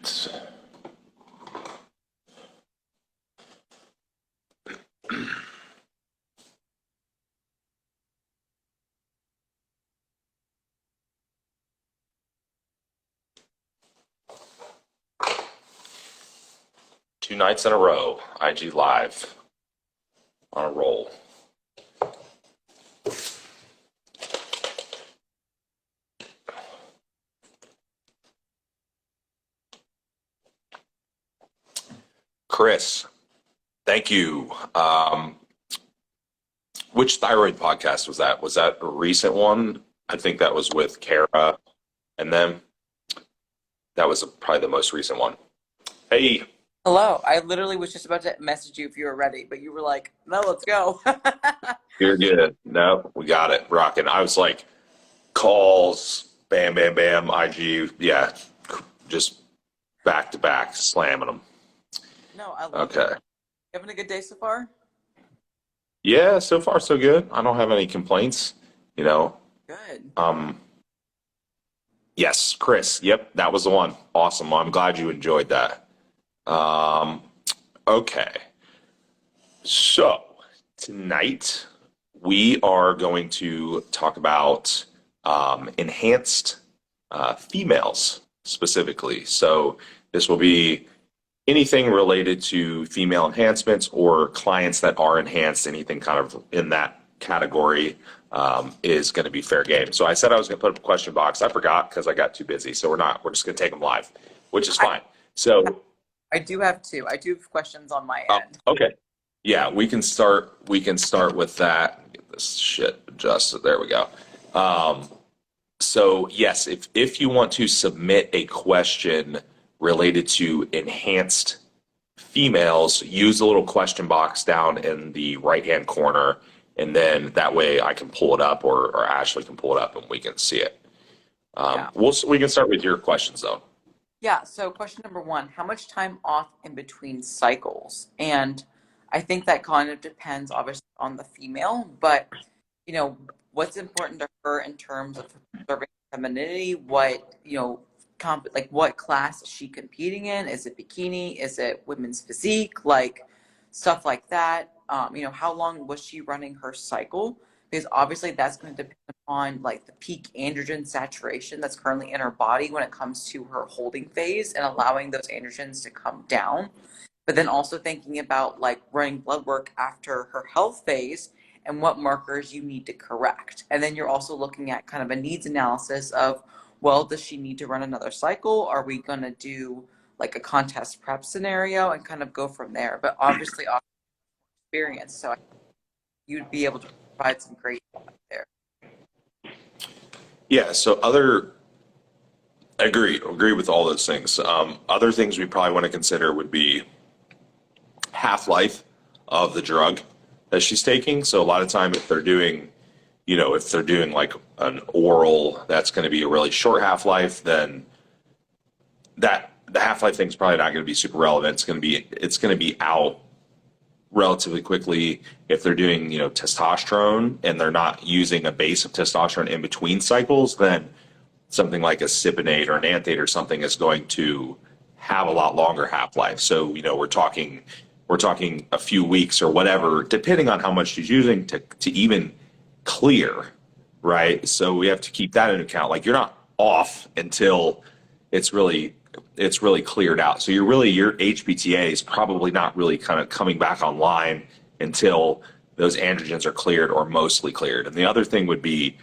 right. Two nights in a row, IG Live on a roll. Chris, thank you. Which thyroid podcast was that? Was that a recent one? I think that was with Kara and then that was probably the most recent one. Hey, Hello. I literally was just about to message you if you were ready, but you were like, no, let's go. you're good. No, we got it. Rocking. I was like, calls, bam, bam, bam, IG. Yeah, just back to back, slamming them. No, I love it. Okay. Having a good day so far? Yeah, so far so good. I don't have any complaints, you know. Good. Um, yes, Chris. Yep, that was the one. Awesome. Well, I'm glad you enjoyed that. Um, okay. So tonight we are going to talk about enhanced females specifically. So this will be anything related to female enhancements or clients that are enhanced, anything kind of in that category is going to be fair game. So I said I was going to put up a question box. I forgot because I got too busy. So we're not. We're just going to take them live, which is I, fine. So, I do have two. I do have questions on my oh, end. okay. Yeah, we can start. We can start with that. Get this shit adjusted. There we go. Um, so yes, if you want to submit a question related to enhanced females, use the little question box down in the right hand corner, and then that way I can pull it up, or Ashley can pull it up, and we can see it. Yeah. We can start with your questions though. Yeah. So question number one, how much time off in between cycles? And I think that kind of depends obviously on the female, but you know, what's important to her in terms of preserving femininity, what, like what class is she competing in? Is it bikini? Is it women's physique? Like stuff like that. How long was she running her cycle? Because obviously that's going to depend on like the peak androgen saturation that's currently in her body when it comes to her holding phase and allowing those androgens to come down. But then also thinking about like running blood work after her health phase and what markers you need to correct. And then you're also looking at kind of a needs analysis of, well, does she need to run another cycle? Are we going to do like a contest prep scenario and kind of go from there? But obviously, experience. So you'd be able to provide some great there. Yeah. Agree with all those things. Other things we probably want to consider would be half life of the drug that she's taking. So a lot of time, if they're doing like an oral, that's going to be a really short half life. Then that the half life thing is probably not going to be super relevant. It's going to be out relatively quickly. If they're doing testosterone and they're not using a base of testosterone in between cycles, then something like a Cypionate or an Anthate or something is going to have a lot longer half life. So we're talking a few weeks or whatever, depending on how much she's using to even clear, right? So we have to keep that in account. Like you're not off until it's really cleared out. So your HPTA is probably not really kind of coming back online until those androgens are cleared or mostly cleared. And the other thing would be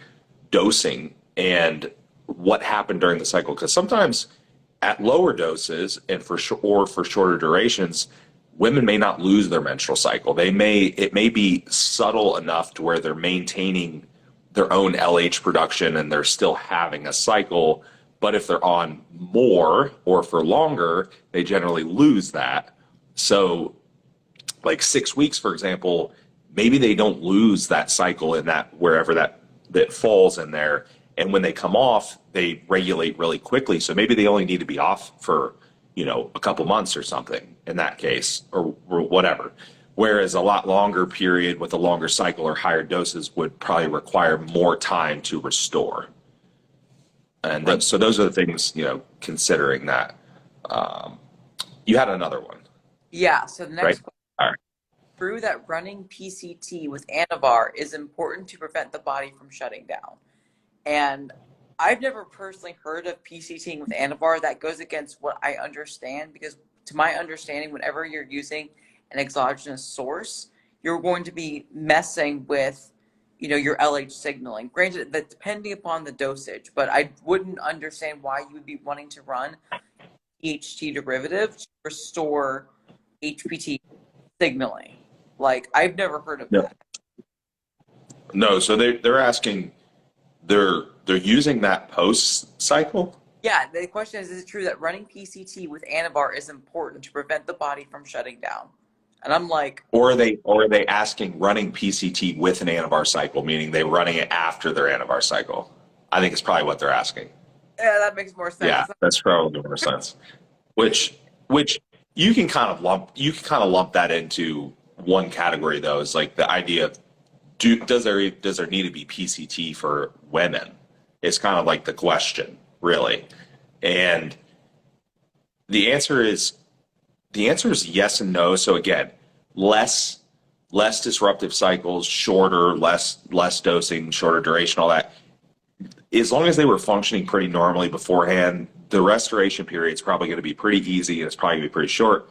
dosing and what happened during the cycle, because sometimes at lower doses and for shorter durations, women may not lose their menstrual cycle. It may be subtle enough to where they're maintaining their own LH production and they're still having a cycle. But if they're on more or for longer, they generally lose that. So like 6 weeks, for example, maybe they don't lose that cycle in that wherever that falls in there. And when they come off, they regulate really quickly. So maybe they only need to be off for a couple months or something in that case, or whatever. Whereas a lot longer period with a longer cycle or higher doses would probably require more time to restore. And so those are the things, considering that. You had another one, Yeah. So the right? next question: All right. true that running PCT with Anavar is important to prevent the body from shutting down. And I've never personally heard of PCTing with Anavar. That goes against what I understand because, to my understanding, whenever you're using an exogenous source, you're going to be messing with, your LH signaling. Granted, that depending upon the dosage, but I wouldn't understand why you would be wanting to run THT derivative to restore HPT signaling. Like, I've never heard of Yep. that. No, so they're asking, they're using that post cycle, Yeah, the question is it true that running PCT with Anavar is important to prevent the body from shutting down? And I'm like, or are they asking running PCT with an Anavar cycle, meaning they running it after their Anavar cycle? I think it's probably what they're asking. yeah, that makes more Yeah, sense. that's probably more sense. Which you can kind of lump that into one category though, is like the idea of does there need to be PCT for women? It's kind of like the question, really. And the answer is the answer is yes and no. So again, less less disruptive cycles, shorter, less dosing, shorter duration, all that. As long as they were functioning pretty normally beforehand, the restoration period is probably going to be pretty easy and it's probably going to be pretty short.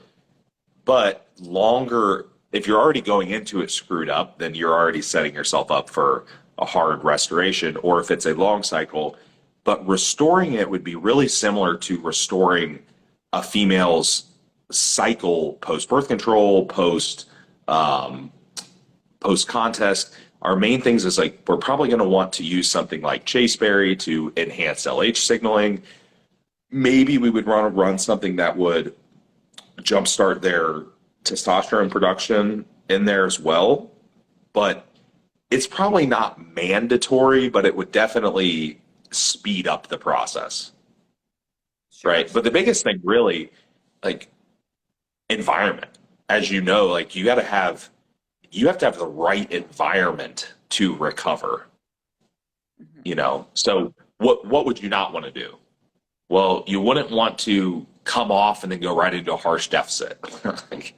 But longer, if you're already going into it screwed up, then you're already setting yourself up for a hard restoration. Or if it's a long cycle, but restoring it would be really similar to restoring a female's cycle post birth control, post contest. Our main things is like we're probably going to want to use something like chaseberry to enhance LH signaling. Maybe we would want to run something that would jumpstart their testosterone production in there as well. But it's probably not mandatory, but it would definitely speed up the process, Sure. right? But the biggest thing really, like environment, as you know, like you have to have the right environment to recover, So what would you not want to do? Well, you wouldn't want to come off and then go right into a harsh deficit. Like,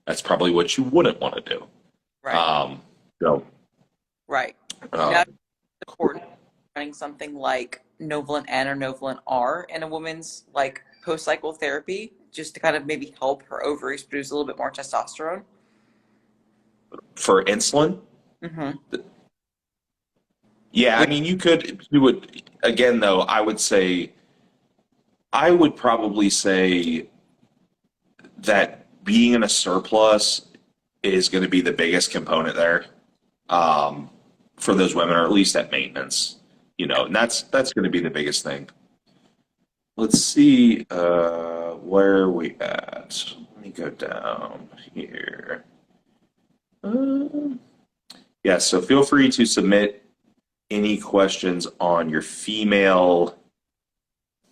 that's probably what you wouldn't want to do. Right. So, Right. Now, it's important running something like Novolent N or Novolent R in a woman's like post-cycle therapy just to kind of maybe help her ovaries produce a little bit more testosterone. for insulin, Mm-hmm. yeah, I mean, you would, again, though, I would probably say that being in a surplus is going to be the biggest component there, for those women, or at least at maintenance, and that's going to be the biggest thing. Let's see, where are we at? Let me go down here. Yeah, so feel free to submit any questions on your female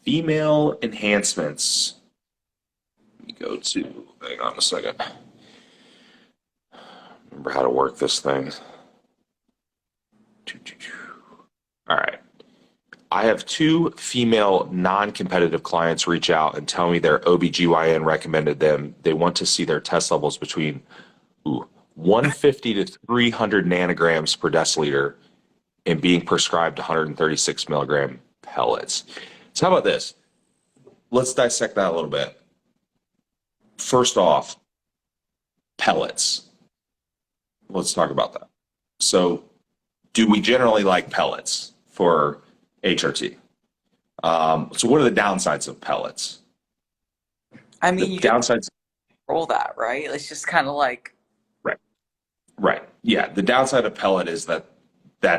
enhancements. Let me go to, hang on a second. Remember how to work this thing. All right. I have two female non-competitive clients reach out and tell me their OBGYN recommended them. They want to see their test levels between 150 to 300 nanograms per deciliter and being prescribed 136 milligram pellets. So how about this? Let's dissect that a little bit. First off, pellets. Let's talk about that. So do we generally like pellets for HRT? So what are the downsides of pellets? I mean, The you just downsides, roll that, right? It's just kind of like, right, right. Yeah, the downside of pellet is that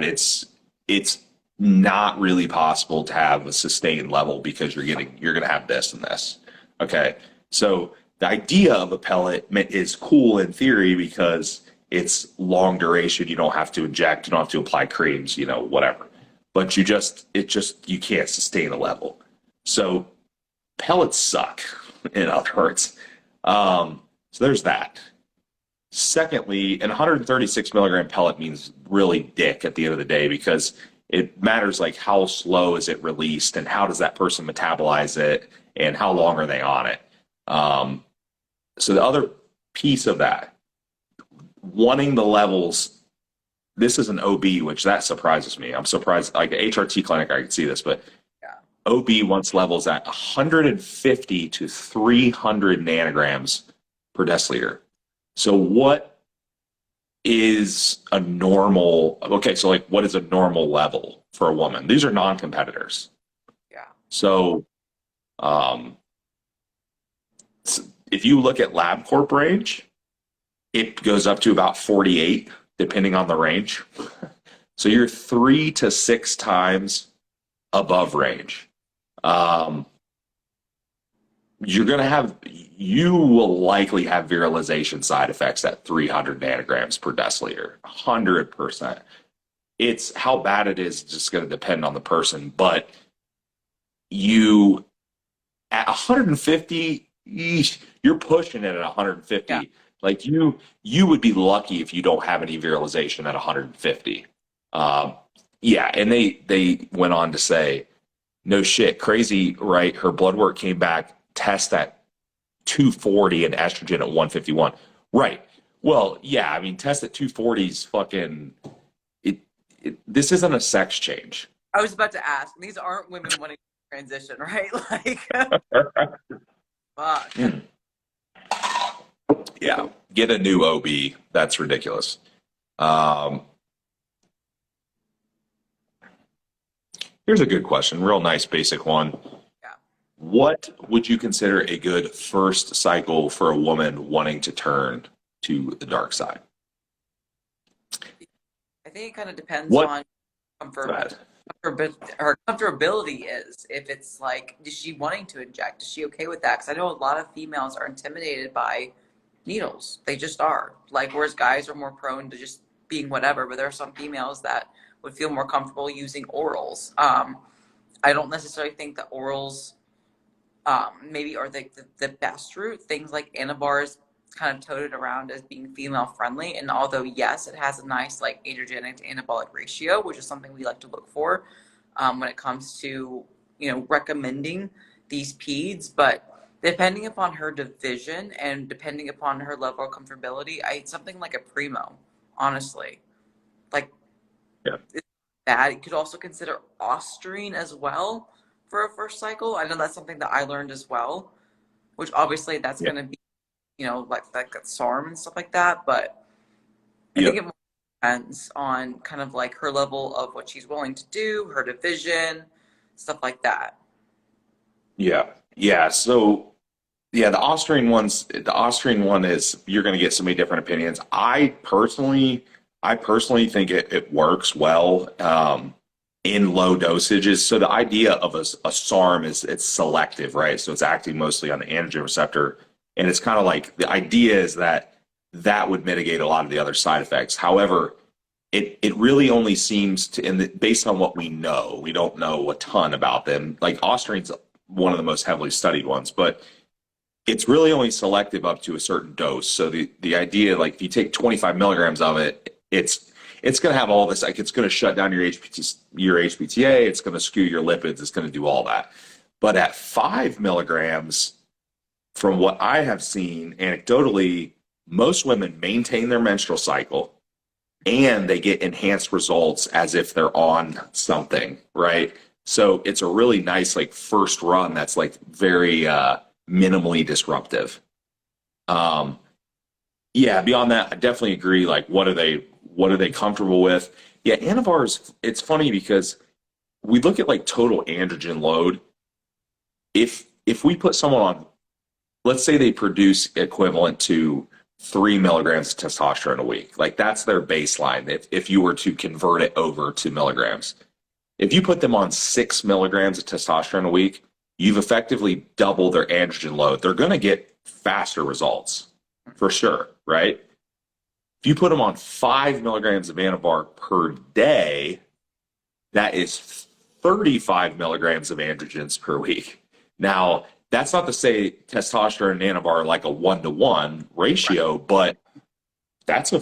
it's not really possible to have a sustained level because you're going to have this and this. Okay. So the idea of a pellet is cool in theory because it's long duration. You don't have to inject, you don't have to apply creams, whatever. But you can't sustain a level. So pellets suck, in other words. So there's that. Secondly, an 136 milligram pellet means really dick at the end of the day because It matters like how slow is it released and how does that person metabolize it and how long are they on it. So the other piece of that, wanting the levels, this is an OB, which that surprises me. I'm surprised, like the HRT clinic, I can see this, but Yeah. OB wants levels at 150 to 300 nanograms per deciliter. So what is a normal, okay, so like what is a normal level for a woman? These are non-competitors. Yeah. So um, if you look at LabCorp range, it goes up to about 48, depending on the range. So you're 3 to 6 times above range. You're going to have, you will likely have virilization side effects at 300 nanograms per deciliter, 100%. It's how bad it is just going to depend on the person, but you at 150, you're pushing it at 150. Yeah. Like you would be lucky if you don't have any virilization at 150. Yeah, and they went on to say, no shit, crazy, right? Her blood work came back, test at 240 and estrogen at 151. Right. Well, yeah, I mean, test at 240 is fucking. This isn't a sex change. I was about to ask. These aren't women wanting to transition, right? Like, fuck. Yeah, get a new OB. That's ridiculous. Here's a good question, real nice basic one. Yeah. What would you consider a good first cycle for a woman wanting to turn to the dark side? I think it kind of depends What? on Go ahead. her comfortability is. If it's like, is she wanting to inject? Is she okay with that? Because I know a lot of females are intimidated by needles. They just are. Like, whereas guys are more prone to just being whatever. But there are some females that would feel more comfortable using orals. I don't necessarily think that orals maybe are the best route. Things like Anabars kind of toted around as being female friendly, and although yes, it has a nice like androgenic to anabolic ratio, which is something we like to look for when it comes to recommending these peds. But depending upon her division and depending upon her level of comfortability, something like a Primo, honestly, like Yeah. it's bad. You could also consider Ostrine as well for a first cycle. I know that's something that I learned as well, which obviously that's Yeah. going to be like SARM and stuff like that. But I Yeah. think it more depends on kind of like her level of what she's willing to do, her division, stuff like that. Yeah. Yeah. So yeah, the Austrian one is you're going to get so many different opinions. I personally think it works well in low dosages. So the idea of a SARM is it's selective, right? So it's acting mostly on the androgen receptor, and it's kind of like the idea is that would mitigate a lot of the other side effects. However, it really only seems to, based on what we know, we don't know a ton about them. Like Austrian's one of the most heavily studied ones, but it's really only selective up to a certain dose. So the idea, like if you take 25 milligrams of it, it's going to have all this, like it's going to shut down your HPTA, it's going to skew your lipids, it's going to do all that. But at 5 milligrams, from what I have seen anecdotally, most women maintain their menstrual cycle and they get enhanced results as if they're on something, right? So it's a really nice like first run that's like very minimally disruptive. Yeah, beyond that, I definitely agree. Like, what are they comfortable with? Yeah, Anivars, it's funny because we look at like total androgen load. If we put someone on, let's say they produce equivalent to 3 milligrams of testosterone a week, like that's their baseline. If you were to convert it over to milligrams, if you put them on 6 milligrams of testosterone a week, you've effectively doubled their androgen load. They're going to get faster results for sure, right? If you put them on 5 milligrams of Anavar per day, that is 35 milligrams of androgens per week. Now, that's not to say testosterone and Anavar are like a 1-to-1 ratio, but that's a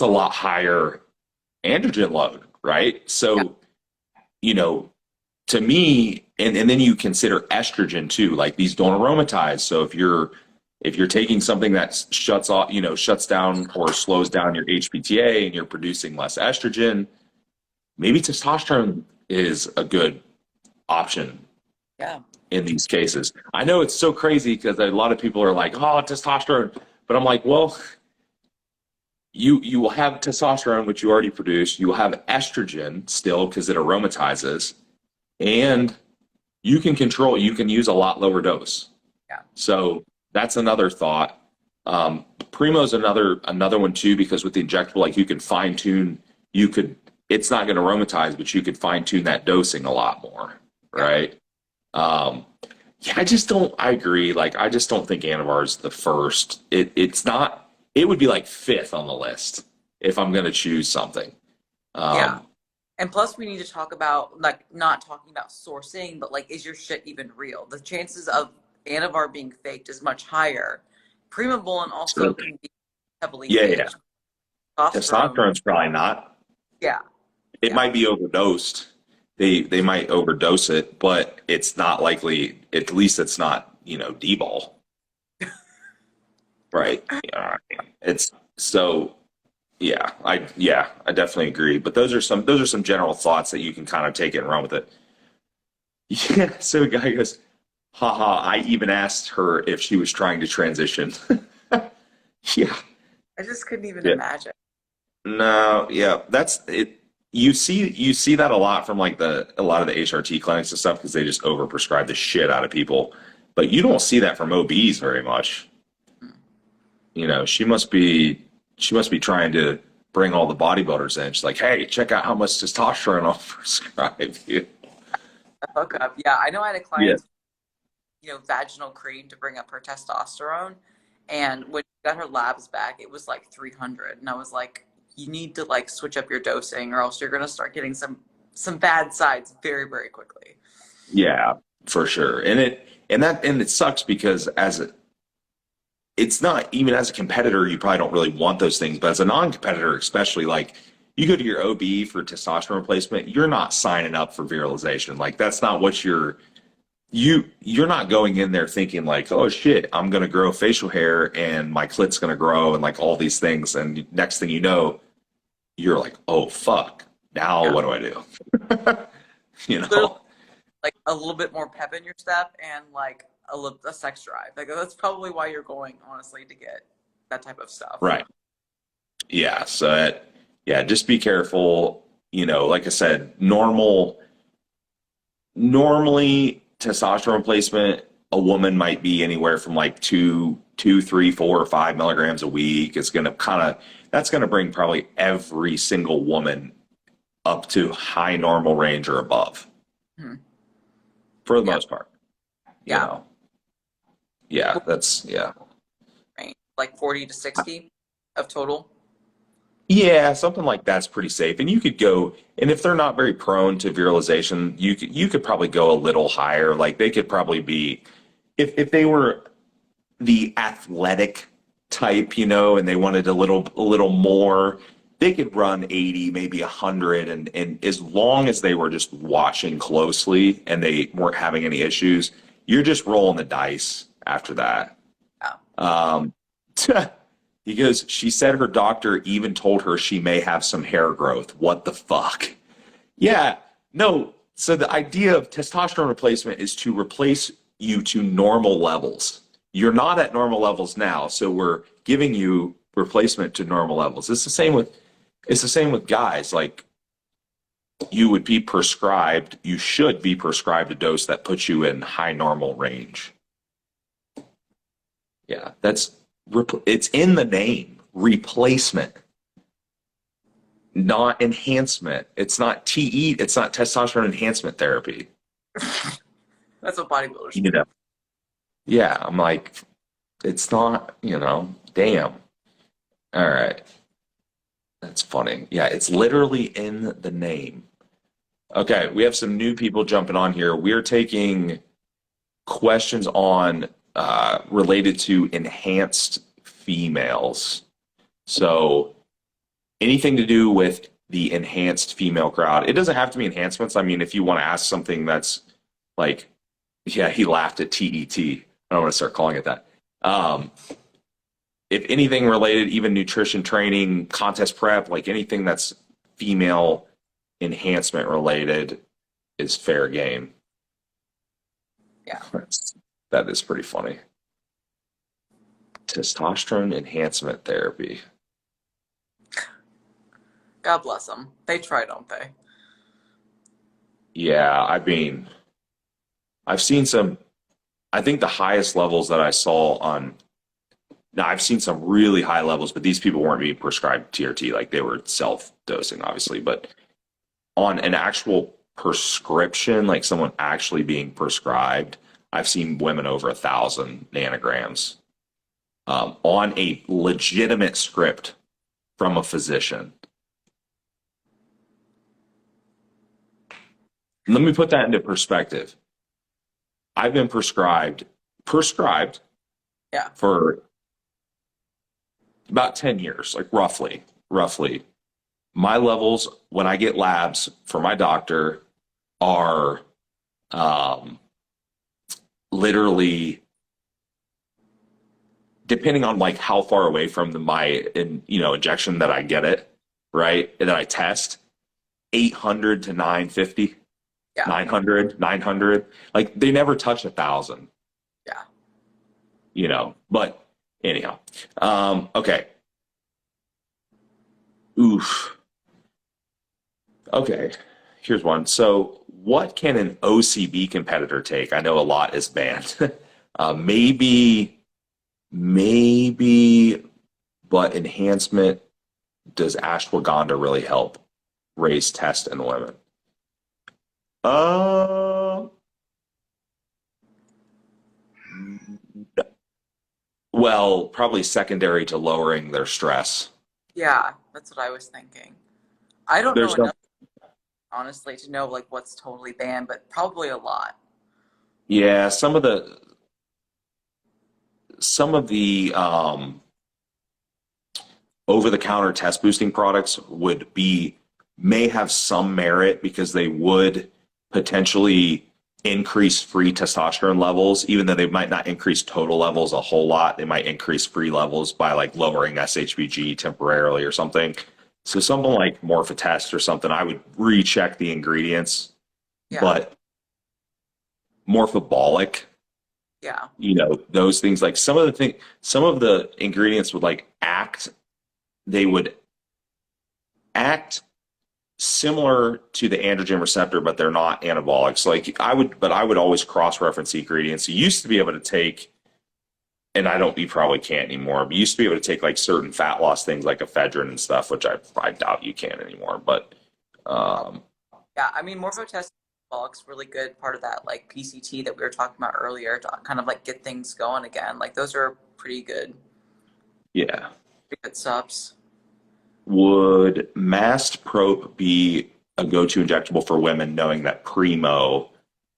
lot higher androgen load. right? Yeah. So, you know, to me, and then you consider estrogen too, like these don't aromatize. So if you're taking something that shuts off, shuts down or slows down your HPTA and you're producing less estrogen, maybe testosterone is a good option Yeah. in these cases. I know it's so crazy because a lot of people are like, "Oh, testosterone," but I'm like, well, you will have testosterone, which you already produce. You will have estrogen still because it aromatizes, and you can use a lot lower dose. Yeah. So that's another thought. Primo's another one too, because with the injectable, like you can fine tune. It's not going to aromatize, but you could fine tune that dosing a lot more, Yeah. right? Um, yeah, I agree. Like, I just don't think Anavar is the first. It's not, it would be like fifth on the list if I'm going to choose something. Yeah. Um, And plus, we need to talk about, like, not talking about sourcing, but like, is your shit even real? The chances of Anavar being faked is much higher. Primobolan also so, can be heavily yeah. faked. Testosterone, Testosterone's probably not. yeah, It yeah. might be overdosed. They might overdose it, but it's not likely. At least it's not, D-ball, right? Yeah. It's so. I definitely agree. But those are some general thoughts that you can kind of take it and run with it. Yeah. So a guy goes, haha, I even asked her if she was trying to transition. Yeah. I just couldn't even Yeah. imagine. No, yeah. That's it. You see that a lot from like a lot of the HRT clinics and stuff because they just overprescribe the shit out of people. But you don't see that from OBs very much. She must be trying to bring all the bodybuilders in. She's like, hey, check out how much testosterone I'll prescribe you. A hookup. Yeah, I know I had a Yeah. client, vaginal cream to bring up her testosterone. And when she got her labs back, it was like 300. And I was like, you need to like switch up your dosing or else you're going to start getting some bad sides very, very quickly. Yeah, for sure. And it sucks because it's not even as a competitor, you probably don't really want those things, but as a non-competitor, especially like you go to your OB for testosterone replacement, you're not signing up for virilization. Like that's not what you're not going in there thinking like, oh shit, I'm gonna grow facial hair and my clit's gonna grow and like all these things. And next thing you know, you're like, oh fuck. Now Yeah. what do I do? You Literally, know? like a little bit more pep in your step and like a sex drive. Like that's probably why you're going, honestly, to get that type of stuff. Right. Yeah. Yeah, just be careful. Like I said, normally testosterone replacement, a woman might be anywhere from like 3, 4, or 5 milligrams a week. That's gonna bring probably every single woman up to high normal range or above Hmm. for the Yeah. most part. You Yeah. know. Yeah, yeah. Right. Like 40 to 60 of total. Yeah, something like that's pretty safe. And you could go, and if they're not very prone to virilization, you could probably go a little higher. Like they could probably be, if they were the athletic type, and they wanted a little more, they could run 80, maybe 100, and as long as they were just watching closely and they weren't having any issues, you're just rolling the dice after that. Yeah. Um, he goes, she said her doctor even told her she may have some hair growth. What the fuck? Yeah, no. So the idea of testosterone replacement is to replace you to normal levels. You're not at normal levels now, so we're giving you replacement to normal levels. It's the same with guys. Like you should be prescribed a dose that puts you in high normal range. Yeah, it's in the name, replacement, not enhancement. It's not TE, it's not testosterone enhancement therapy. That's what bodybuilders You do. know. Yeah, I'm like, it's not, damn. All right. That's funny. Yeah, it's literally in the name. Okay, we have some new people jumping on here. We're taking questions on related to enhanced females. So anything to do with the enhanced female crowd. It doesn't have to be enhancements. I mean, if you want to ask something that's like, yeah, he laughed at TET. I don't want to start calling it that. If anything related, even nutrition training, contest prep, like anything that's female enhancement related is fair game. Yeah. That is pretty funny. Testosterone enhancement therapy. God bless them. They try, don't they? Yeah, I mean, I've seen some, I think the highest levels that I saw on, now I've seen some really high levels, but these people weren't being prescribed TRT, like they were self-dosing, obviously, but on an actual prescription, like someone actually being prescribed, I've seen women over 1,000 nanograms on a legitimate script from a physician. Let me put that into perspective. I've been prescribed Yeah. for about 10 years, like roughly. My levels when I get labs for my doctor are literally, depending on like how far away from injection that I get it, right? That I test, 800 to 950. Yeah. 900. Like they never touch 1,000. Yeah. But anyhow. Okay. Oof. Okay. Here's one. So what can an OCB competitor take? I know a lot is banned. Maybe, but enhancement, does ashwagandha really help raise test in women? Well, probably secondary to lowering their stress. Yeah, that's what I was thinking. I don't There's know no, enough, honestly, to know like what's totally banned, but probably a lot. yeah, some of the over-the-counter test boosting products may have some merit because they would potentially increase free testosterone levels, even though they might not increase total levels a whole lot. They might increase free levels by like lowering SHBG temporarily or something. So something like Morphetest or something, I would recheck the ingredients, Yeah. but Morphobolic, Yeah. those things, like some of the ingredients would they would act similar to the androgen receptor, but they're not anabolics. Like I would always cross-reference the ingredients. You used to be able to take, and you probably can't anymore, but you used to be able to take like certain fat loss things like ephedrine and stuff, which I doubt you can anymore. But Yeah, I mean, Morphotest is really good part of that, like PCT that we were talking about earlier to kind of like get things going again. Like those are pretty good yeah. subs. Would Mast Prop be a go-to injectable for women, knowing that Primo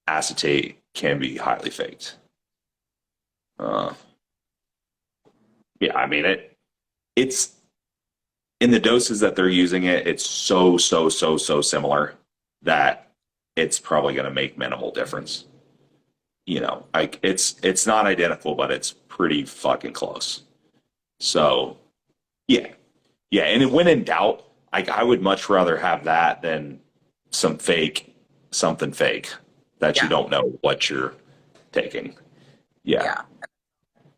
acetate can be highly faked? Yeah, I mean it's in the doses that they're using it, it's so similar that it's probably going to make minimal difference. Like it's not identical, but it's pretty fucking close. So yeah. Yeah, and when in doubt, I would much rather have that than something fake that you don't know what you're taking. Yeah. Yeah.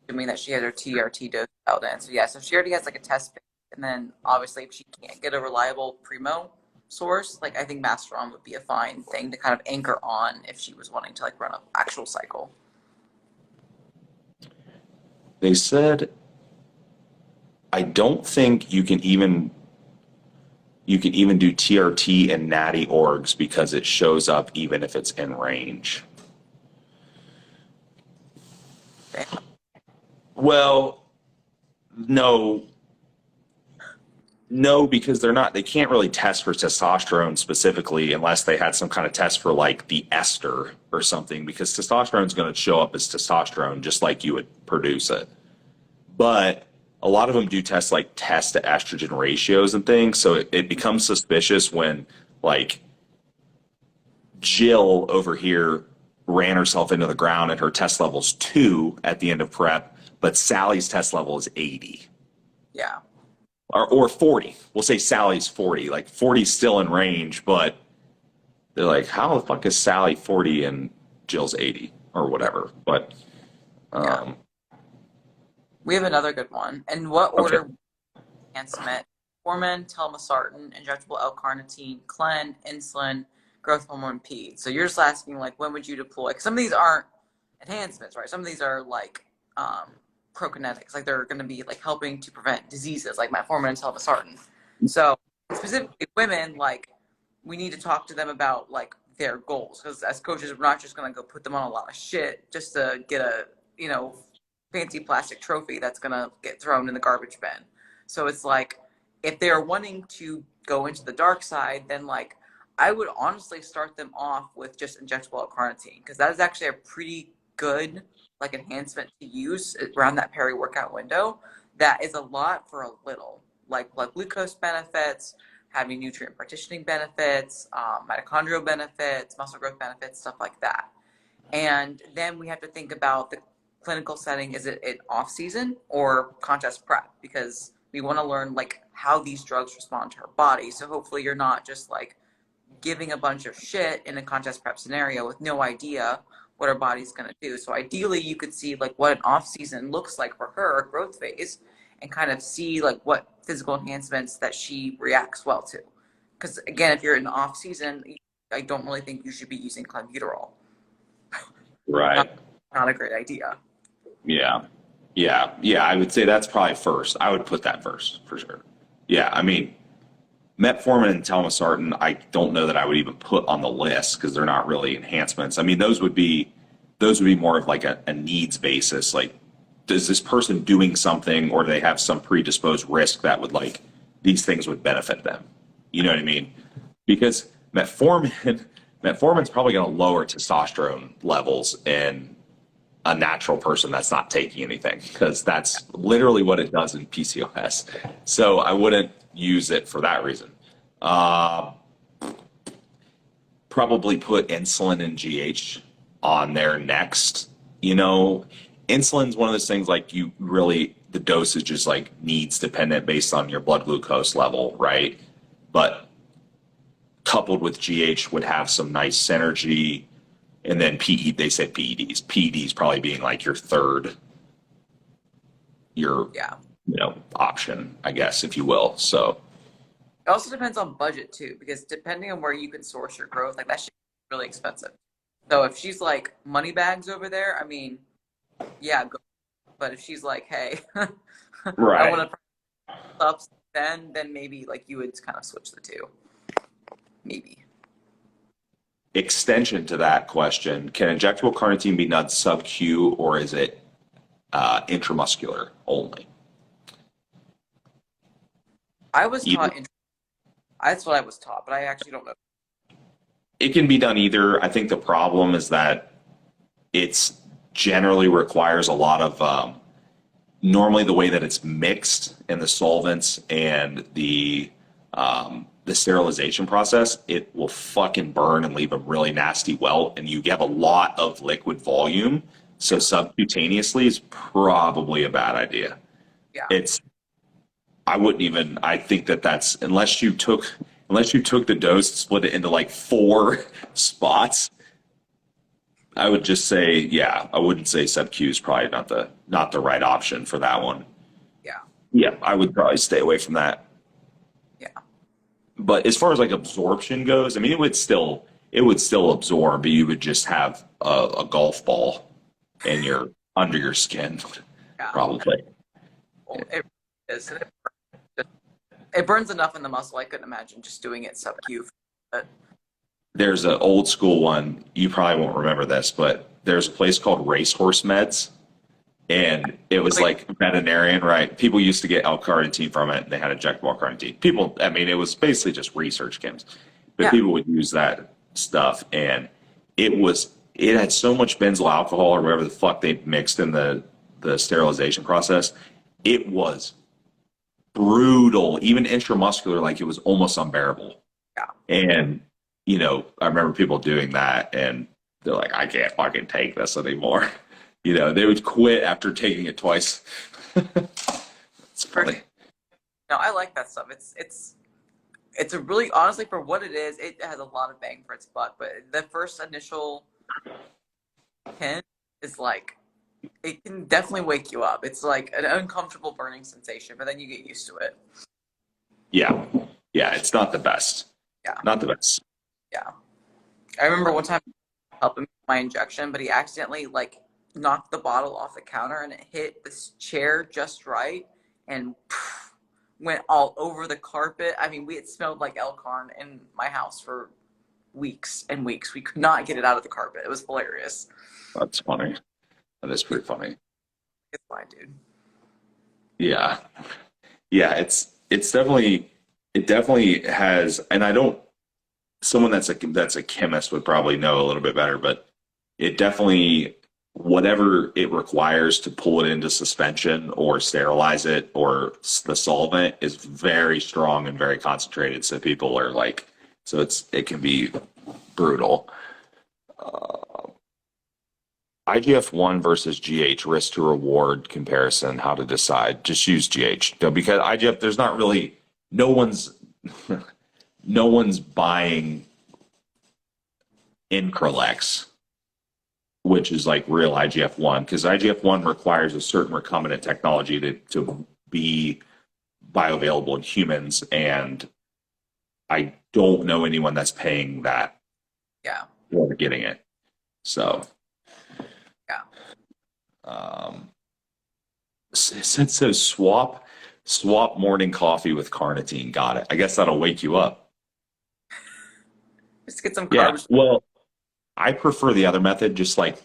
I mean that she had her TRT dose out in. So yeah, so she already has like a test fit, and then obviously if she can't get a reliable Primo source, like I think Masteron would be a fine thing to kind of anchor on if she was wanting to like run an actual cycle. They said I don't think you can even do TRT and natty orgs because it shows up even if it's in range. Damn. Well, no, because they can't really test for testosterone specifically unless they had some kind of test for like the ester or something, because testosterone is going to show up as testosterone just like you would produce it. But a lot of them do test to estrogen ratios and things. So it becomes suspicious when like Jill over here ran herself into the ground and her test level's 2 at the end of prep, but Sally's test level is 80 Yeah. or 40. We'll say Sally's 40. Like 40 is still in range, but they're like, how the fuck is Sally 40 and Jill's 80 or whatever? But Yeah. We have another good one. In what order enhancement? Metformin, telmisartan, injectable L-carnitine, Clen, insulin, growth hormone, P. So you're just asking, like, when would you deploy? 'Cause some of these aren't enhancements, right? Some of these are like prokinetics, like they're going to be like helping to prevent diseases, like metformin and telmisartan. So specifically, women, like, we need to talk to them about like their goals, because as coaches, we're not just going to go put them on a lot of shit just to get a fancy plastic trophy that's going to get thrown in the garbage bin. So it's like, if they're wanting to go into the dark side, then like I would honestly start them off with just injectable L-carnitine, because that is actually a pretty good like enhancement to use around that peri-workout window. That is a lot for a little, like blood glucose benefits, having nutrient partitioning benefits, mitochondrial benefits, muscle growth benefits, stuff like that. And then we have to think about the clinical setting. Is it an off season or contest prep? Because we want to learn like how these drugs respond to her body. So hopefully you're not just like giving a bunch of shit in a contest prep scenario with no idea what her body's going to do. So ideally you could see like what an off season looks like for her growth phase, and kind of see like what physical enhancements that she reacts well to. Because again, if you're in the off season, I don't really think you should be using clenbuterol. right. Not a great idea. Yeah. I would say that's probably first. I would put that first for sure. Yeah. I mean, metformin and telmisartan, I don't know that I would even put on the list because they're not really enhancements. I mean, those would be more of like a needs basis. Like, does this person doing something, or do they have some predisposed risk that would like these things would benefit them? You know what I mean? Because metformin's probably going to lower testosterone levels in a natural person that's not taking anything, because that's literally what it does in PCOS. So I wouldn't use it for that reason. Probably put insulin and GH on there next. Insulin's one of those things like the dosage is like needs dependent based on your blood glucose level, right? But coupled with GH would have some nice synergy. And then they said PEDs. PEDs probably being like your third, option, I guess, if you will. So it also depends on budget too, because depending on where you can source your growth, like that shit is really expensive. So if she's like money bags over there, I mean, yeah, go. But if she's like, hey, right. I want to subs, then maybe like you would kind of switch the two. Maybe. Extension to that question, can injectable carnitine be done sub-Q, or is it intramuscular only? That's what I was taught, but I actually don't know. It can be done either. I think the problem is that it's generally requires a lot of normally the way that it's mixed and the solvents and the sterilization process, it will fucking burn and leave a really nasty welt, and you have a lot of liquid volume. So subcutaneously is probably a bad idea. Yeah. I think that's, unless you took the dose, split it into like 4 spots, I would just say, yeah, I wouldn't say sub-Q is probably not the right option for that one. Yeah. Yeah, I would probably stay away from that. Yeah. But as far as like absorption goes, I mean, it would still absorb, but you would just have a golf ball under your skin, Yeah. probably. Well, it is. It burns enough in the muscle. I couldn't imagine just doing it sub-Q. But There's an old school one. You probably won't remember this, but there's a place called Racehorse Meds, and it was like veterinarian, right? People used to get L-carnitine from it. And they had injectable L-carnitine. It was basically just research chems, but people would use that stuff, and it had so much benzyl alcohol or whatever the fuck they mixed in the sterilization process. it was brutal, even intramuscular, like it was almost unbearable. Yeah. And, I remember people doing that and they're like, I can't fucking take this anymore. They would quit after taking it twice. It's funny. No, I like that stuff. It's a really, honestly, for what it is, it has a lot of bang for its buck. But the first initial hint is like, it can definitely wake you up. It's like an uncomfortable burning sensation, but then you get used to it. Yeah. Yeah. It's not the best. Yeah. Not the best. Yeah. I remember one time helping me with my injection, but he accidentally like knocked the bottle off the counter and it hit this chair just right and went all over the carpet. I mean, it smelled like Elkhorn in my house for weeks and weeks. We could not get it out of the carpet. It was hilarious. That's funny. That is pretty funny. It's fine, dude. Yeah. Yeah. It definitely has, and I don't, someone that's a chemist would probably know a little bit better, but it definitely, whatever it requires to pull it into suspension or sterilize it or the solvent is very strong and very concentrated. So people are like, it can be brutal. IGF-1 versus GH, risk to reward comparison, how to decide. Just use GH. Because IGF, there's not really, no one's buying Increlex, which is like real IGF-1, because IGF-1 requires a certain recombinant technology to be bioavailable in humans, and I don't know anyone that's paying that. Yeah. Or getting it. So. Yeah. It says swap morning coffee with carnitine. Got it. I guess that'll wake you up. Just get some Yeah. carbs. Well, I prefer the other method. Just like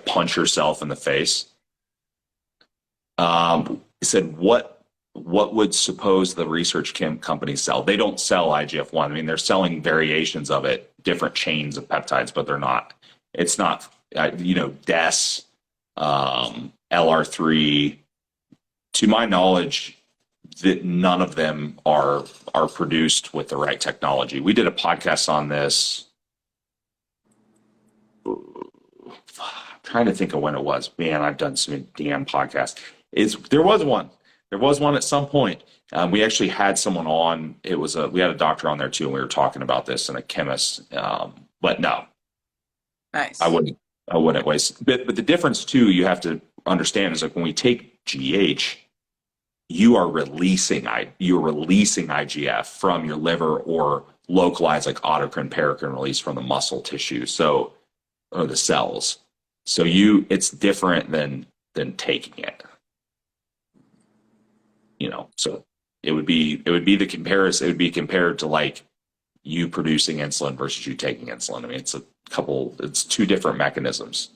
punch yourself in the face. It said what would suppose the research companies sell? They don't sell IGF-1. I mean, they're selling variations of it, different chains of peptides, but they're not. It's not. DES, LR3. To my knowledge, that none of them are produced with the right technology. We did a podcast on this. I'm trying to think of when it was. Man, I've done some damn podcasts. There was one at some point. We actually had someone on. We had a doctor on there too, and we were talking about this, and a chemist. But no, Nice. I wouldn't waste. But the difference too, you have to understand, is like when we take GH, you are releasing IGF from your liver or localized like autocrine paracrine release from the muscle tissue, or the cells. So it's different than taking it. So it would be the comparison. It would be compared to like you producing insulin versus you taking insulin. I mean, it's two different mechanisms.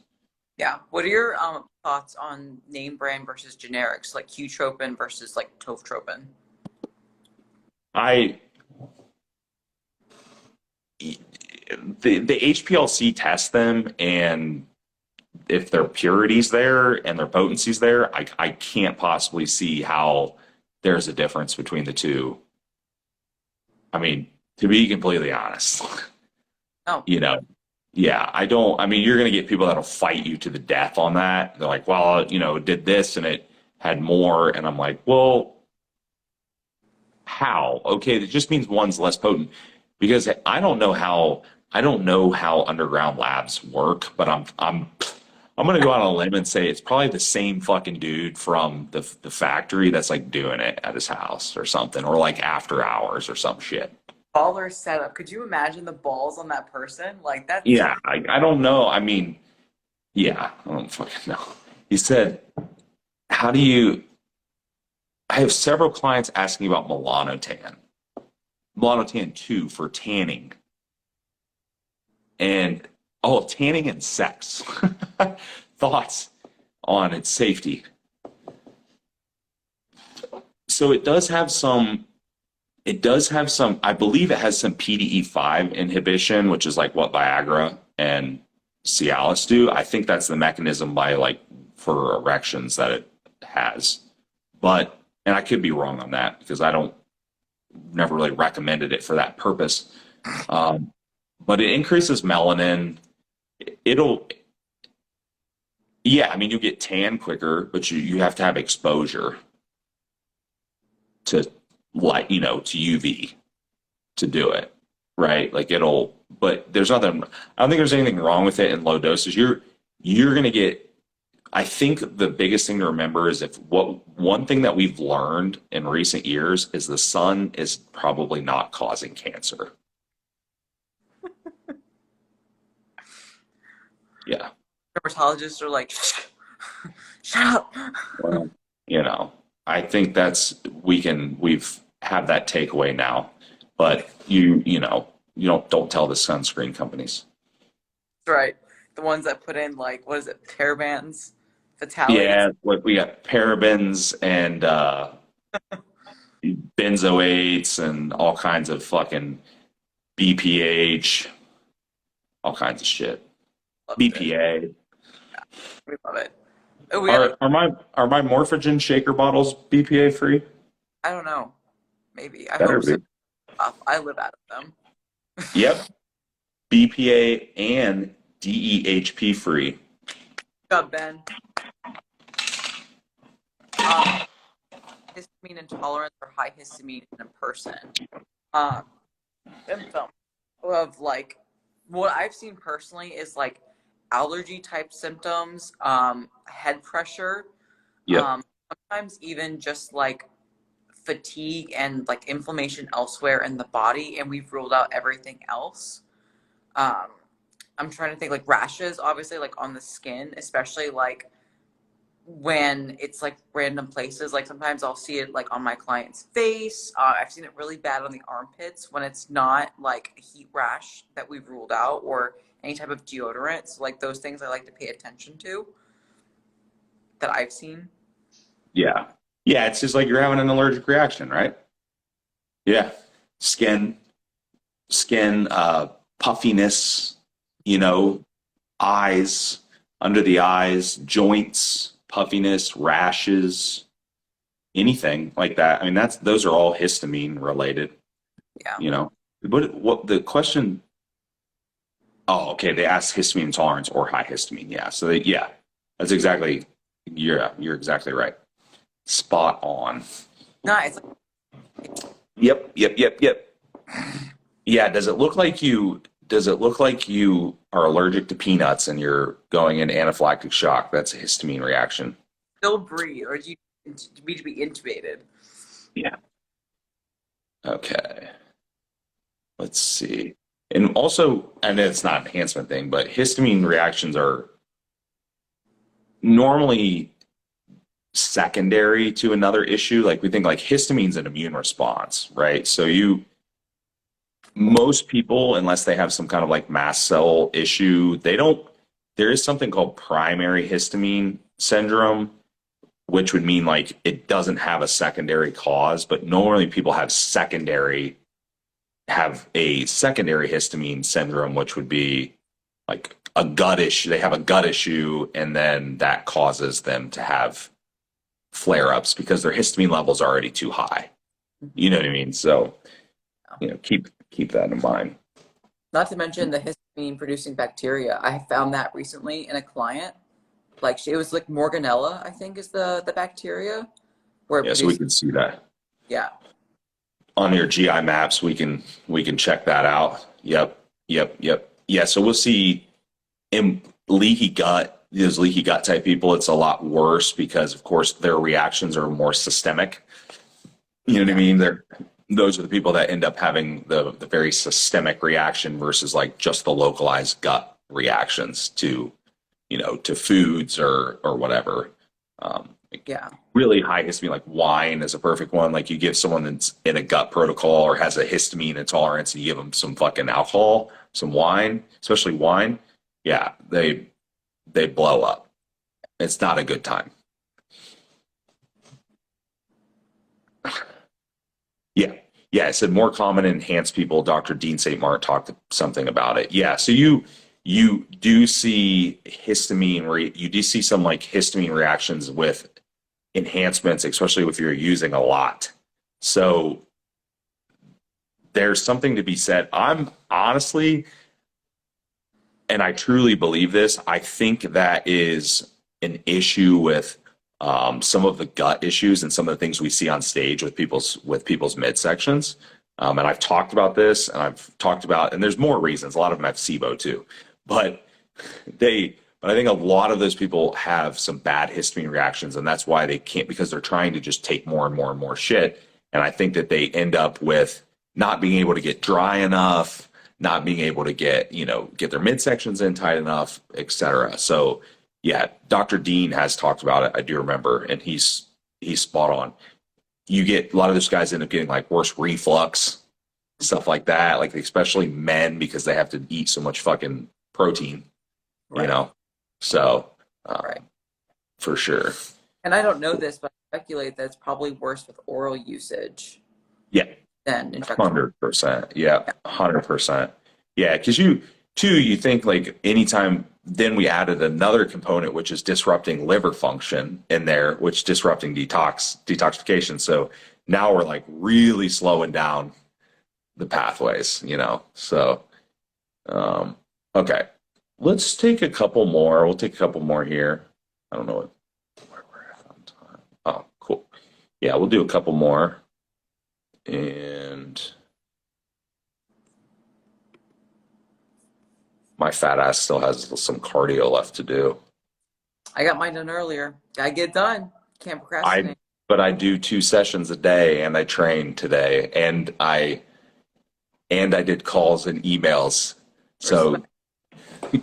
Yeah. What are your thoughts on name brand versus generics, like Qtropin versus like Tofotropin? The HPLC test them, and if their purity's there and their potency's there, I can't possibly see how there's a difference between the two. I mean, to be completely honest. Oh. Yeah, I don't. I mean, you're going to get people that'll fight you to the death on that. They're like, well, it did this and it had more. And I'm like, well, how? Okay, it just means one's less potent, because I don't know how underground labs work, but I'm going to go out on a limb and say it's probably the same fucking dude from the factory that's like doing it at his house or something, or like after hours or some shit. Baller setup. Could you imagine the balls on that person? Like that? Yeah, I don't know. I mean, yeah, I don't fucking know. He said, I have several clients asking about Melanotan 2 for tanning. And, tanning and sex. Thoughts on its safety. So it does have some, I believe it has some PDE5 inhibition, which is like what Viagra and Cialis do. I think that's the mechanism for erections that it has. but, and I could be wrong on that because I don't, never really recommended it for that purpose. Um, but it increases melanin. It'll, yeah, I mean, you get tan quicker, but you have to have exposure to light, to UV to do it, right? Like it'll, but there's nothing, I don't think there's anything wrong with it in low doses. You're going to get, I think the biggest thing to remember is one thing that we've learned in recent years is the sun is probably not causing cancer. Yeah. Dermatologists are like, shut up. Well, I think we've have that takeaway now, but don't tell the sunscreen companies. That's right. The ones that put in like, what is it, parabens, phthalates? Yeah, we got parabens and benzoates and all kinds of fucking BPH, all kinds of shit. Love BPA. it. We love it. Oh, Are my Morphogen shaker bottles BPA free? I don't know. Maybe. I Better hope so. be. I live out of them. Yep. BPA and DEHP free. Good job, Ben. Histamine intolerance or high histamine in a person. Symptom of like what I've seen personally is like allergy type symptoms, head pressure, Yep. sometimes even just like fatigue and like inflammation elsewhere in the body, and we've ruled out everything else. I'm trying to think like rashes, obviously, like on the skin, especially like when it's like random places. Like sometimes I'll see it like on my client's face. I've seen it really bad on the armpits when it's not like a heat rash that we've ruled out or any type of deodorant. So like those things I like to pay attention to that I've seen. Yeah. Yeah, it's just like you're having an allergic reaction, right? Yeah. Skin, puffiness, eyes, under the eyes, joints, puffiness, rashes, anything like that. I mean, those are all histamine related, Yeah. What the question? Oh, okay. They asked histamine intolerance or high histamine. Yeah. So that's exactly, you're exactly right. Spot on. No, it's like, Yep. Yeah. Does it look like you are allergic to peanuts and you're going into anaphylactic shock? That's a histamine reaction. still breathe, or do you need to be intubated? Yeah. Okay. Let's see. And also, I know it's not an enhancement thing, but histamine reactions are normally secondary to another issue. Like we think like histamine's an immune response, right? So most people, unless they have some kind of like mast cell issue, there is something called primary histamine syndrome, which would mean like it doesn't have a secondary cause, but normally people have a secondary histamine syndrome, which would be like a gut issue. They have a gut issue, and then that causes them to have flare-ups because their histamine level's already too high. You know what I mean? So, keep that in mind. Not to mention the histamine producing bacteria. I found that recently in a client. Like it was like Morganella, I think is the bacteria. Where Yeah, so we can see that. Yeah. On your GI maps, we can check that out. Yep. Yeah, so we'll see in leaky gut, those leaky gut type people, it's a lot worse because of course their reactions are more systemic. You know what I mean? Those are the people that end up having the very systemic reaction versus like just the localized gut reactions to foods or whatever. Yeah. Really high histamine, like wine is a perfect one. Like you give someone that's in a gut protocol or has a histamine intolerance and you give them some fucking alcohol, some wine, especially wine. Yeah, they blow up. It's not a good time. Yeah. I said more common in enhanced people. Dr. Dean St. Martin talked something about it. Yeah, so you do see histamine, you do see some like histamine reactions with enhancements, especially if you're using a lot. So there's something to be said. I'm honestly, and I truly believe this, I think that is an issue with some of the gut issues and some of the things we see on stage with people's midsections. And I've talked about this, and and there's more reasons. A lot of them have SIBO too, but but I think a lot of those people have some bad histamine reactions, and that's why they can't, because they're trying to just take more and more and more shit. And I think that they end up with not being able to get dry enough, not being able to get their midsections in tight enough, etc. So yeah, Dr. Dean has talked about it. I do remember, and he's spot on. You get a lot of those guys end up getting like worse reflux, stuff like that. Like especially men, because they have to eat so much fucking protein, Right. So Right. for sure. And I don't know this, but I speculate that it's probably worse with oral usage Yeah, than injectable. 100%. Yeah, 100%. Yeah, because you think like anytime, then we added another component, which is disrupting liver function in there, which disrupting detoxification. So now we're like really slowing down the pathways, So, okay, let's take a couple more. We'll take a couple more here. I don't know where we're at on time. Oh, cool. Yeah, we'll do a couple more. And my fat ass still has some cardio left to do. I got mine done earlier. Gotta get it done. Can't procrastinate. But I do 2 sessions a day, and I train today, and I did calls and emails. So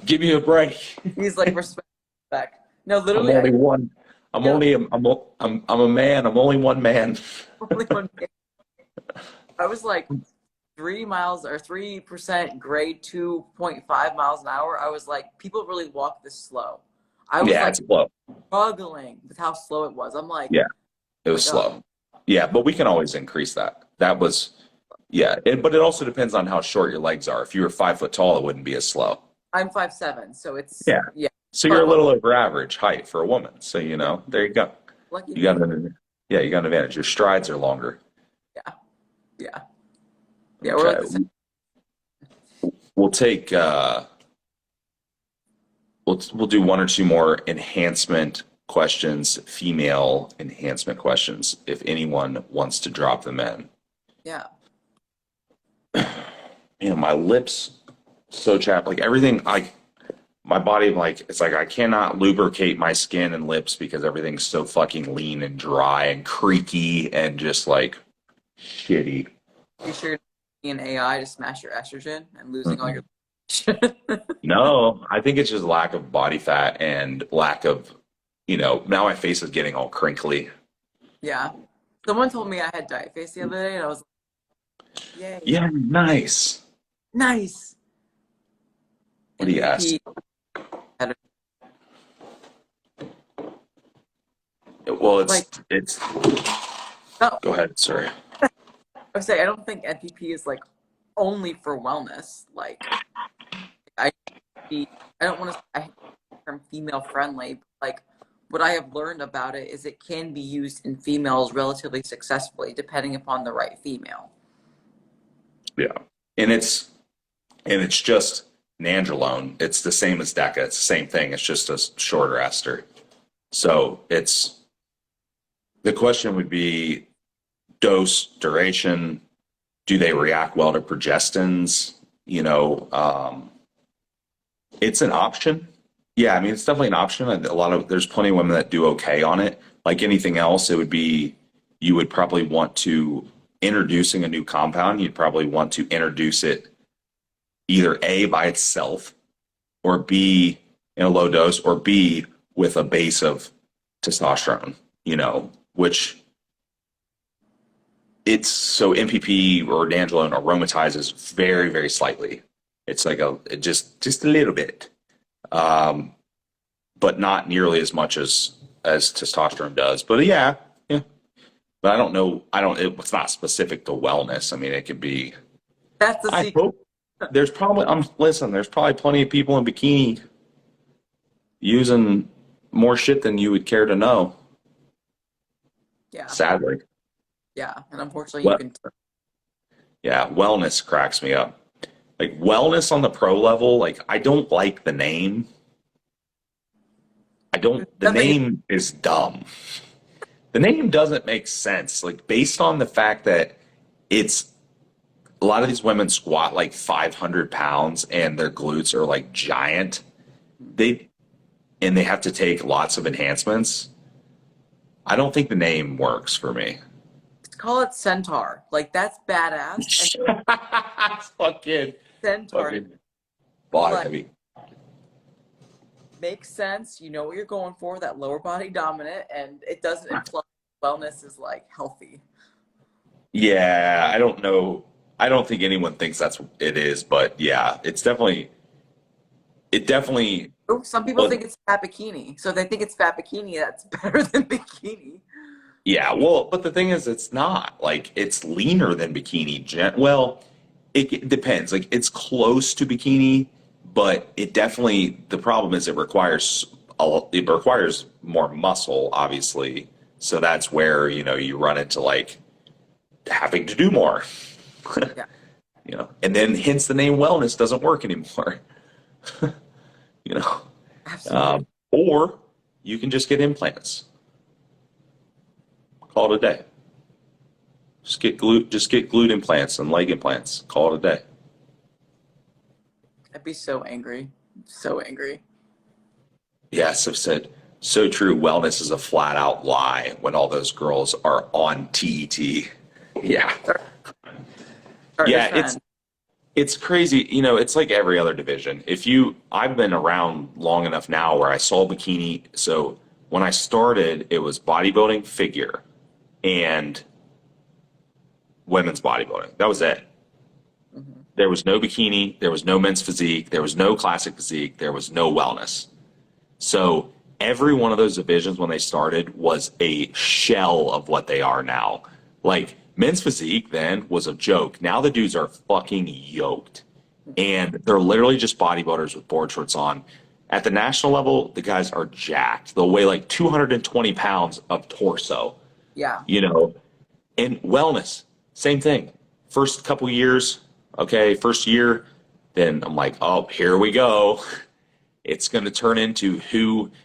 give me a break. He's like, respect. No, I'm literally, only one. I'm Yeah. only I'm a man. I'm only one man. only one. I was like 3 miles or 3% grade 2.5 miles an hour. I was like, people really walk this slow. I was Yeah, like it's slow. struggling with how slow it was. I'm like, Yeah. It was Oh. slow. Yeah, but we can always increase that. That was, yeah. But it also depends on how short your legs are. If you were 5 foot tall, it wouldn't be as slow. I'm 5'7", so it's Yeah. So you're a little over average height for a woman. So there you go. lucky. You got an advantage. Your strides are longer. Yeah. We're like Okay. the same. We'll take we'll do 1 or 2 more enhancement questions, female enhancement questions, if anyone wants to drop them in. Yeah. My lips so chapped, like everything, my body, like it's like I cannot lubricate my skin and lips because everything's so fucking lean and dry and creaky and just like shitty. You sure you're being AI to smash your estrogen and losing all your No, I think it's just lack of body fat and lack of, now my face is getting all crinkly. Yeah. Someone told me I had diet face the other day, and I was like, yay. Yeah, nice. Nice. What do you ask? Well, it's. No. Go ahead, sorry. I would say I don't think NPP is like only for wellness. Like, I don't want to. I hate the term female friendly. But like, what I have learned about it is it can be used in females relatively successfully, depending upon the right female. Yeah, and it's just nandrolone. It's the same as DECA. It's the same thing. It's just a shorter ester. So the question would be dose, duration. Do they react well to progestins? It's an option. Yeah, I mean, it's definitely an option. There's plenty of women that do okay on it. Like anything else, it would be, you would probably want to, introducing a new compound, you'd probably want to introduce it either A, by itself, or B, in a low dose, or B, with a base of testosterone, which it's so MPP or nandrolone aromatizes very, very slightly. It's like just a little bit, but not nearly as much as testosterone does. But yeah. But I don't know. It's not specific to wellness. I mean, it could be. That's the I secret. hope there's probably. Listen. There's probably plenty of people in bikini using more shit than you would care to know. Yeah. sadly. Yeah. And unfortunately, you What? can. Yeah, wellness cracks me up. Like wellness on the pro level, like I don't like the name. The Nothing. name is dumb. The name doesn't make sense. Like based on the fact that it's a lot of these women squat like 500 pounds and their glutes are like giant. They and they have to take lots of enhancements. I don't think the name works for me. Call it Centaur. Like that's badass. And fucking, Centaur fucking body like heavy. makes sense. You know what you're going for, that lower body dominant, and it doesn't imply wellness is like healthy. Yeah, I don't know. I don't think anyone thinks that's what it is, but yeah, it definitely, Oh, some people well, think it's fat bikini. So if they think it's fat bikini, that's better than bikini. yeah, well, but the thing is, it's not like it's leaner than bikini. Well, it depends. Like it's close to bikini, but it definitely, the problem is it requires more muscle, obviously. So that's where, you run into like having to do more, Yeah, and then hence the name wellness doesn't work anymore, you know. absolutely. Or you can just get implants. Call it a day. Just get glute implants and leg implants. Call it a day. I'd be so angry. So angry. Yes, I've said so true. Wellness is a flat out lie when all those girls are on TET. Yeah. Start your Yeah, trend. it's crazy. It's like every other division. I've been around long enough now where I saw bikini. So when I started, it was bodybuilding, figure, and women's bodybuilding. That was it. Mhm. There was no bikini, there was no men's physique, there was no classic physique, there was no wellness. So every one of those divisions when they started was a shell of what they are now. Like men's physique then was a joke. Now the dudes are fucking yoked. And they're literally just bodybuilders with board shorts on. At the national level, the guys are jacked. They'll weigh like 220 pounds of torso, Yeah. you know. And wellness, same thing. First couple years, okay, first year, then I'm like, oh, here we go. It's going to turn into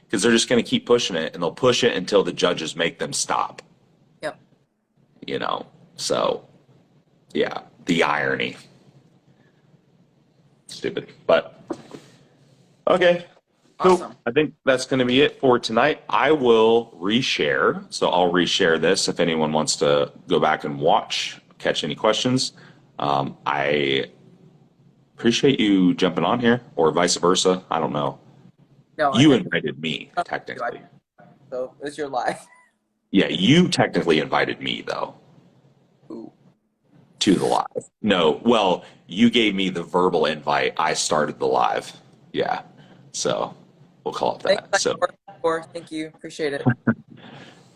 because they're just going to keep pushing it and they'll push it until the judges make them stop, Yep. you know? So, yeah, the irony. Stupid. But, okay, cool. Awesome. I think that's going to be it for tonight. I will reshare. So I'll reshare this if anyone wants to go back and catch any questions. I appreciate you jumping on here or vice versa. I don't know. No, I You think invited me, technically. so. It's your life. Yeah, you technically invited me, though, Ooh. to the live. No, well, you gave me the verbal invite. I started the live. Yeah. So we'll call it Thanks, that. So thank you. Appreciate it.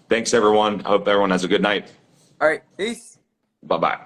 thanks, everyone. I hope everyone has a good night. All right. Peace. Bye bye.